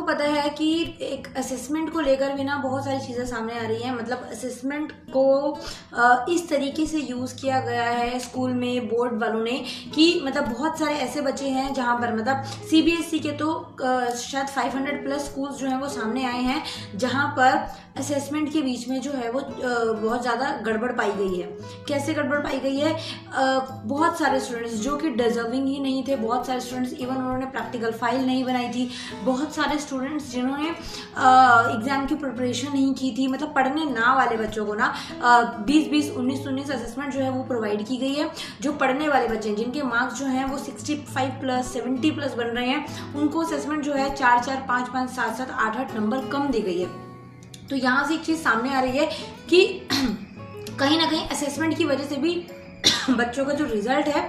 पता है कि एक असेसमेंट को लेकर भी ना बहुत सारी चीज़ें सामने आ रही हैं। मतलब असेसमेंट को इस तरीके से यूज़ किया गया है स्कूल में बोर्ड वालों ने कि मतलब बहुत सारे ऐसे बच्चे हैं जहां पर मतलब सीबीएसई के तो शायद 500 प्लस स्कूल्स जो हैं वो सामने आए हैं जहां पर असेसमेंट के बीच में जो है वो बहुत ज़्यादा गड़बड़ पाई गई है। कैसे गड़बड़ पाई गई है? बहुत सारे स्टूडेंट्स जो कि डिजर्विंग ही नहीं थे, बहुत सारे स्टूडेंट्स इवन उन्होंने प्रैक्टिकल फाइल नहीं बनाई थी, बहुत सारे स्टूडेंट्स जिन्होंने एग्जाम की प्रिपरेशन नहीं की थी, मतलब पढ़ने ना वाले बच्चों को ना 20-20, 19-19 असेसमेंट जो है वो प्रोवाइड की गई है। जो पढ़ने वाले बच्चे हैं जिनके मार्क्स जो हैं वो 65 प्लस 70 प्लस बन रहे हैं, उनको असेसमेंट जो है 4-4, 5-5, 7-7, 8-8 नंबर कम दी गई है। तो यहाँ से एक चीज सामने आ रही है कि कहीं ना कहीं असेसमेंट की वजह से भी बच्चों का जो रिजल्ट है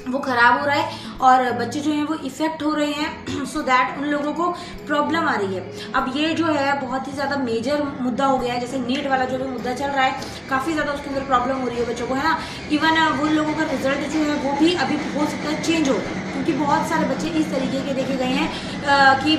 वो खराब हो रहा है और बच्चे जो हैं वो इफेक्ट हो रहे हैं। सो दैट उन लोगों को प्रॉब्लम आ रही है। अब ये जो है बहुत ही ज़्यादा मेजर मुद्दा हो गया है। जैसे नीट वाला जो भी मुद्दा चल रहा है, काफ़ी ज़्यादा उसके अंदर प्रॉब्लम हो रही है बच्चों को, है ना। इवन वो लोगों का रिजल्ट जो है वो भी अभी हो सकता है चेंज हो, क्योंकि बहुत सारे बच्चे इस तरीके के देखे गए हैं कि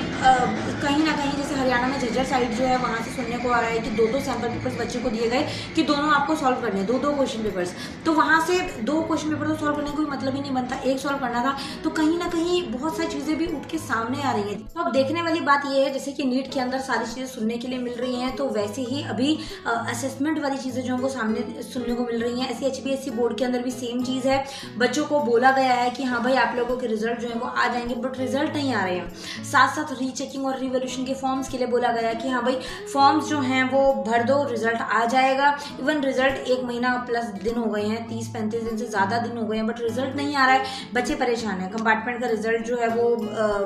कहीं ना कहीं जैसे हरियाणा में झज्जर साइड जो है वहाँ से सुनने को आ रहा है कि 2-2 सैम्पल पेपर्स बच्चे को दिए गए कि दोनों आपको सॉल्व करने, 2-2 क्वेश्चन पेपर्स। तो वहाँ से 2 क्वेश्चन पेपर तो सॉल्व करने का कोई मतलब ही नहीं बनता, एक सॉल्व करना था। तो कहीं ना कहीं बहुत सारी चीज़ें भी उठ के सामने आ रही हैं। तो अब देखने वाली बात यह है, जैसे कि नीट के अंदर सारी चीज़ें सुनने के लिए मिल रही हैं, तो वैसे ही अभी असेसमेंट वाली चीज़ें जो है वो सामने सुनने को मिल रही हैं। ऐसे HPSC बोर्ड के अंदर भी सेम चीज़ है। बच्चों को बोला गया है कि हाँ भाई आप लोगों के रिजल्ट जो है वो आ जाएंगे, बट रिजल्ट नहीं आ रहे हैं। साथ साथ रीचेकिंग और रिवोल्यूशन के फॉर्म्स के लिए बोला गया है कि हाँ भाई फॉर्म्स जो हैं वो भर दो, रिजल्ट आ जाएगा। इवन रिजल्ट 1 महीना प्लस दिन हो गए हैं, 30-35 दिन से ज़्यादा दिन हो गए हैं, बट रिजल्ट नहीं आ रहा है। बच्चे परेशान हैं। कंपार्टमेंट का रिजल्ट जो है वो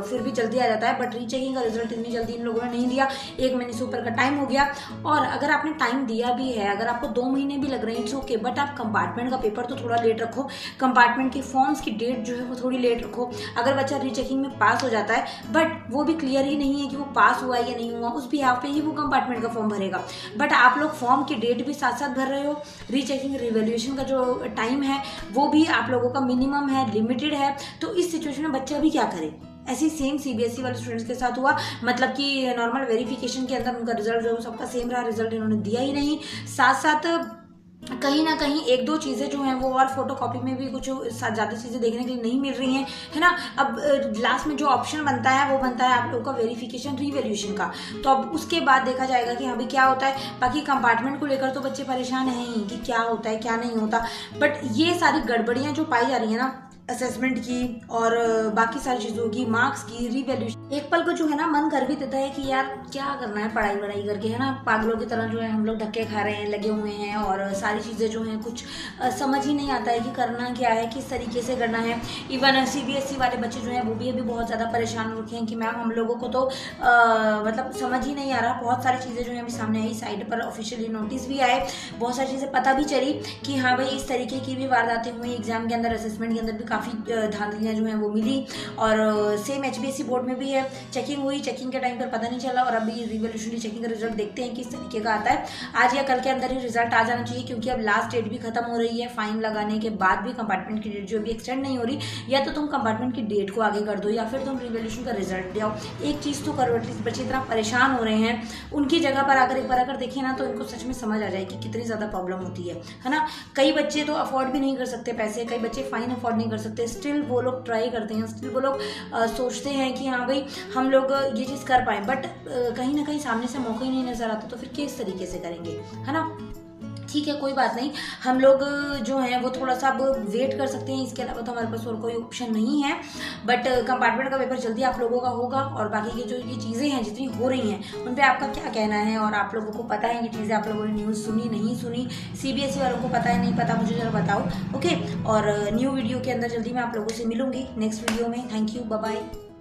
फिर भी जल्दी आ जाता है, बट रीचेकिंग का रिजल्ट इतनी जल्दी इन लोगों ने नहीं दिया। 1 महीने से ऊपर का टाइम हो गया। और अगर आपने टाइम दिया भी है, अगर आपको 2 महीने भी लग रहे हैं, इट्स ओके, बट आप कंपार्टमेंट का पेपर तो थोड़ा लेट रखो, कंपार्टमेंट के फॉर्म्स की डेट जो है वो थोड़ी लेट रखो। अगर बच्चा रीचेकिंग में पास हो जाता है बट वो भी क्लियर ही नहीं है कि वो पास हुआ है या नहीं हुआ, उस बिहाफ पे ही वो कंपार्टमेंट का फॉर्म भरेगा। बट आप लोग फॉर्म की डेट भी साथ साथ भर रहे हो, रीचेकिंग रिवैल्यूएशन का जो टाइम है वो भी आप लोगों का मिनिमम है, लिमिटेड है। तो इस सिचुएशन में बच्चा भी क्या करे? ऐसे सेम सीबीएसई वाले स्टूडेंट्स के साथ हुआ। मतलब कि नॉर्मल वेरिफिकेशन के अंदर उनका रिजल्ट जो है सबका सेम रहा, रिजल्ट इन्होंने दिया ही नहीं। साथ साथ कहीं ना कहीं 1-2 चीज़ें जो हैं वो और फोटोकॉपी में भी कुछ ज़्यादा चीज़ें देखने के लिए नहीं मिल रही हैं, है ना। अब लास्ट में जो ऑप्शन बनता है वो बनता है आप लोगों का वेरिफिकेशन रिवैल्यूएशन का। तो अब उसके बाद देखा जाएगा कि हाँ भाई क्या होता है। बाकी कंपार्टमेंट को लेकर तो बच्चे परेशान हैं ही कि क्या होता है क्या नहीं होता। बट ये सारी गड़बड़ियाँ जो पाई जा रही हैं ना असेसमेंट की और बाकी सारी चीज़ों की, मार्क्स की, रिवैल्यूएशन, एक पल को जो है ना मन कर भी देता है कि यार क्या करना है पढ़ाई वढ़ाई करके, है ना। पागलों की तरह जो है हम लोग धक्के खा रहे हैं, लगे हुए हैं और सारी चीज़ें जो हैं कुछ समझ ही नहीं आता है कि करना क्या है, किस तरीके से करना है। इवन सीबीएसई वाले बच्चे जो हैं वो भी अभी बहुत ज़्यादा परेशान हो रखे हैं कि मैम हम लोगों को तो मतलब समझ ही नहीं आ रहा। बहुत सारी चीज़ें जो है अभी सामने आई, साइड पर ऑफिशियली नोटिस भी आए, बहुत सारी चीज़ें पता भी चली कि हाँ भाई इस तरीके की भी वारदातें हुई एग्जाम के अंदर, असेसमेंट के अंदर भी काफ़ी धांधलियाँ जो हैं वो मिली। और सेम HPSC बोर्ड में भी है, चेकिंग हुई, चेकिंग के टाइम पर पता नहीं चला और अभी रिवोल्यूशनरी चेकिंग का रिजल्ट देखते हैं किस तरीके का आता है। आज या कल के अंदर ही रिजल्ट आ जाना चाहिए, क्योंकि अब लास्ट डेट भी खत्म हो रही है। फाइन लगाने के बाद भी कंपार्टमेंट की डेट जो भी एक्सटेंड नहीं हो रही, या तो तुम कंपार्टमेंट की डेट को आगे कर दो या फिर तुम रिवोल्यूशन का रिजल्ट दिखाओ। एक चीज़ तो करो, एटलीस्ट बच्चे इतना परेशान हो रहे हैं, उनकी जगह पर अगर एक बार अगर देखें ना तो इनको सच में समझ आ जाए कि कितनी ज़्यादा प्रॉब्लम होती है ना। कई बच्चे तो अफोर्ड भी नहीं कर सकते पैसे, कई बच्चे फाइन अफोर्ड नहीं कर सकते, स्टिल वो लोग ट्राई करते हैं, स्टिल वो लोग सोचते हैं कि हाँ भाई हम लोग ये चीज़ कर पाए, बट कहीं ना कहीं सामने से मौका ही नहीं नजर आता, तो फिर किस तरीके से करेंगे, है ना। ठीक है, कोई बात नहीं, हम लोग जो हैं वो थोड़ा सा अब वेट कर सकते हैं, इसके अलावा तो हमारे पास और कोई ऑप्शन नहीं है। बट कंपार्टमेंट का पेपर जल्दी आप लोगों का होगा और बाकी की जो ये चीज़ें हैं जितनी हो रही हैं उन पे आपका क्या कहना है, और आप लोगों को पता है ये चीज़ें, आप लोगों ने न्यूज़ सुनी नहीं सुनी, सीबीएसई वालों को पता है नहीं पता, मुझे जरा बताओ। ओके, और न्यू वीडियो के अंदर जल्दी मैं आप लोगों से मिलूंगी नेक्स्ट वीडियो में। Thank you, bye bye.